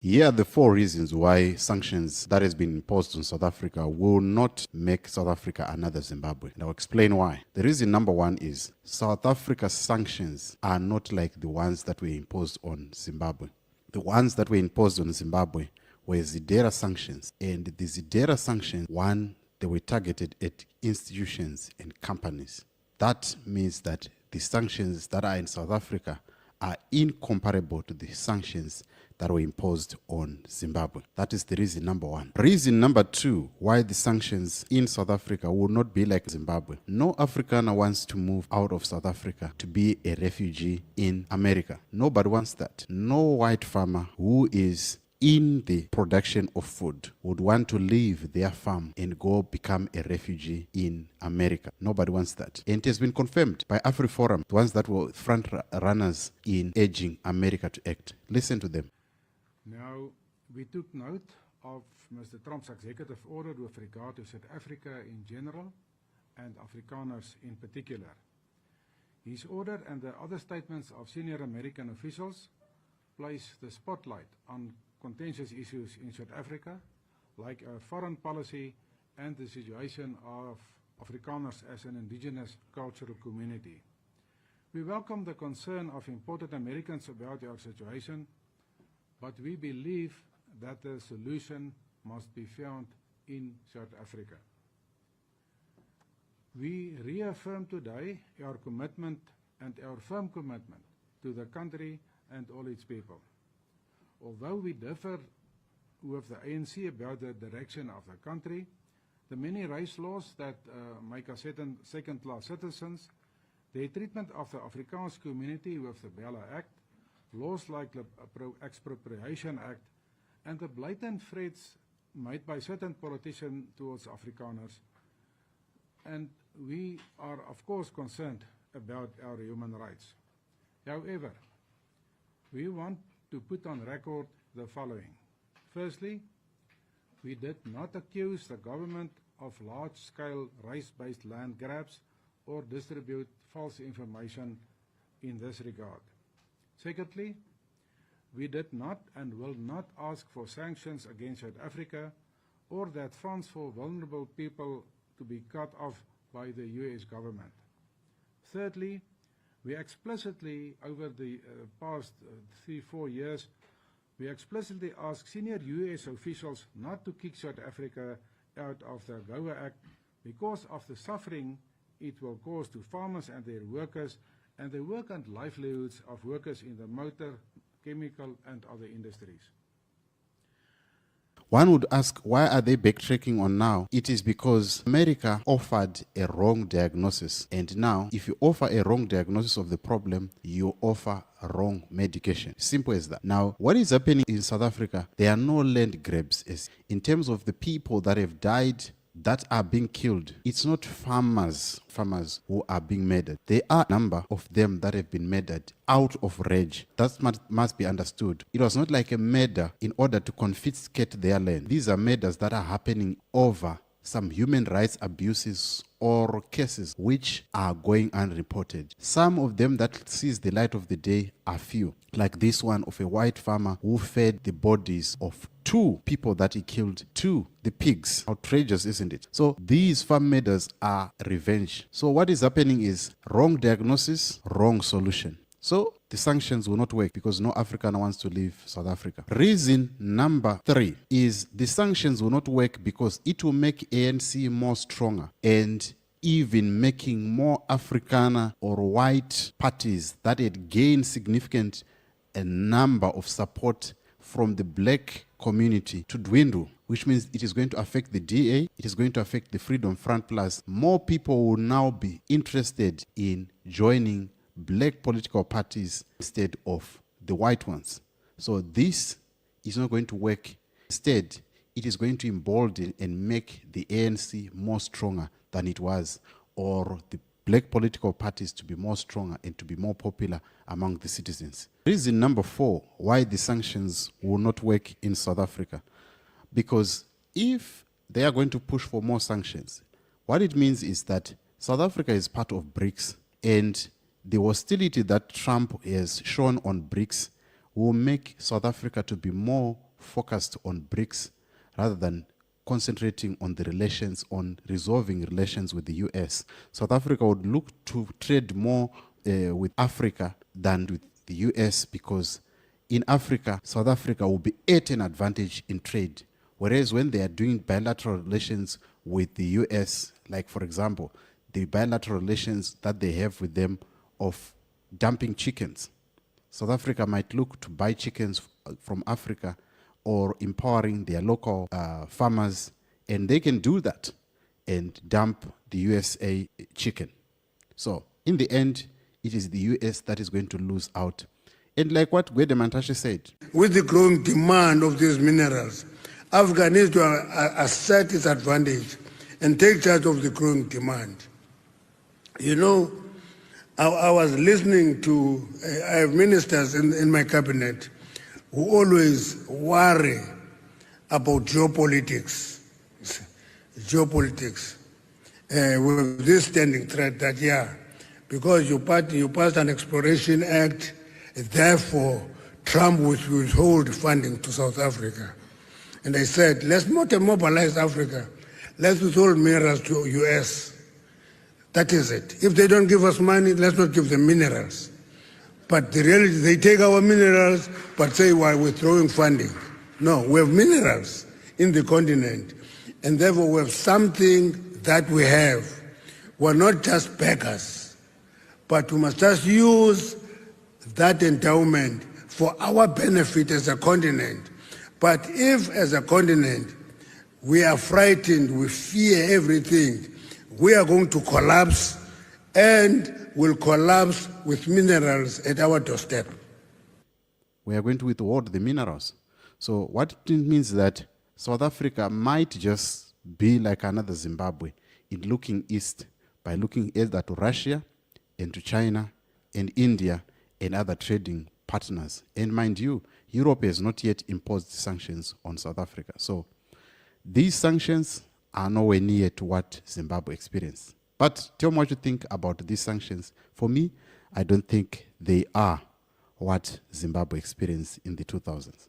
Here are the 4 reasons why sanctions that has been imposed on South Africa will not make South Africa another Zimbabwe. And I'll explain why. The reason number 1 is South Africa's sanctions are not like the ones that were imposed on Zimbabwe. The ones that were imposed on Zimbabwe were Zidera sanctions. And the Zidera sanctions, one, they were targeted at institutions and companies. That means that the sanctions that are in South Africa are incomparable to the sanctions that were imposed on Zimbabwe. That is the reason number 1. Reason number 2 why the sanctions in South Africa will not be like Zimbabwe. No Afrikaner wants to move out of South Africa to be a refugee in America. Nobody wants that. No white farmer who is in the production of food would want to leave their farm and go become a refugee in America. Nobody wants that. And it has been confirmed by AfriForum, the ones that were front runners in urging America to act. Listen to them. Now, we took note of Mr. Trump's executive order with regard to South Africa in general and Afrikaners in particular. His order and the other statements of senior American officials place the spotlight on contentious issues in South Africa, like foreign policy and the situation of Afrikaners as an indigenous cultural community. We welcome the concern of imported Americans about our situation, but we believe that the solution must be found in South Africa. We reaffirm today our commitment and our firm commitment to the country and all its people. Although we differ with the ANC about the direction of the country, the many race laws that make us second-class citizens, the treatment of the Afrikaans community with the Bella Act, laws like the Expropriation Act, and the blatant threats made by certain politicians towards Afrikaners. And we are, of course, concerned about our human rights. However, we want to put on record the following. Firstly, we did not accuse the government of large-scale race-based land grabs or distribute false information in this regard. Secondly, we did not and will not ask for sanctions against South Africa or that funds for vulnerable people to be cut off by the US government. Thirdly, we explicitly, over the past 3-4 years, we explicitly asked senior US officials not to kick South Africa out of the AGOA Act because of the suffering it will cause to farmers and their workers and the work and livelihoods of workers in the motor, chemical and other industries. One would ask, why are they backtracking on now? It is because America offered a wrong diagnosis. And now, if you offer a wrong diagnosis of the problem, you offer wrong medication. Simple as that. Now, what is happening in South Africa? There are no land grabs. In terms of the people that have died, that are being killed, it's not farmers who are being murdered. There are a number of them that have been murdered out of rage. That must be understood. It was not like a murder in order to confiscate their land. These are murders that are happening over some human rights abuses or cases which are going unreported. Some of them that sees the light of the day are few, like this one of a white farmer who fed the bodies of 2 people that he killed to the pigs. Outrageous, isn't it? So these farm murders are revenge. So what is happening is wrong diagnosis, wrong solution. So the sanctions will not work because no African wants to leave South Africa. Reason number 3 is the sanctions will not work because it will make ANC more stronger and even making more Afrikaner or white parties that had gained significant a number of support from the black community to dwindle, which means it is going to affect the DA, it is going to affect the Freedom Front Plus. More people will now be interested in joining black political parties instead of the white ones. So this is not going to work. Instead, it is going to embolden and make the ANC more stronger than it was, or the black political parties to be more stronger and to be more popular among the citizens. Reason number 4 why the sanctions will not work in South Africa. Because if they are going to push for more sanctions, what it means is that South Africa is part of BRICS, and the hostility that Trump has shown on BRICS will make South Africa to be more focused on BRICS rather than concentrating on the relations, on resolving relations with the US, South Africa would look to trade more with Africa than with the US, because in Africa, South Africa will be at an advantage in trade. Whereas when they are doing bilateral relations with the US, like for example, the bilateral relations that they have with them of dumping chickens, South Africa might look to buy chickens from Africa or empowering their local farmers, and they can do that and dump the USA chicken. So in the end, it is the US that is going to lose out. And like what Gwede Mantashe said, with the growing demand of these minerals, Africa needs to assert its advantage and take charge of the growing demand. You know, I was listening to, I have ministers in my cabinet who always worry about geopolitics, with this standing threat that, yeah, because you passed an Exploration Act, therefore Trump would withhold funding to South Africa. And I said, let's not immobilize Africa. Let's withhold minerals to US. That is it. If they don't give us money, let's not give them minerals. But the reality, they take our minerals, but say we're withdrawing funding. No, we have minerals in the continent. And therefore we have something that we have. We're not just beggars, but we must just use that endowment for our benefit as a continent. But if as a continent we are frightened, we fear everything, we are going to collapse, and will collapse with minerals at our doorstep. we are going to withhold the minerals. So what it means that South Africa might just be like another Zimbabwe in looking east, by looking either to Russia and to China and India and other trading partners. And mind you, Europe has not yet imposed sanctions on South Africa. So these sanctions are nowhere near to what Zimbabwe experienced. But tell me what you think about these sanctions. For me, I don't think they are what Zimbabwe experienced in the 2000s.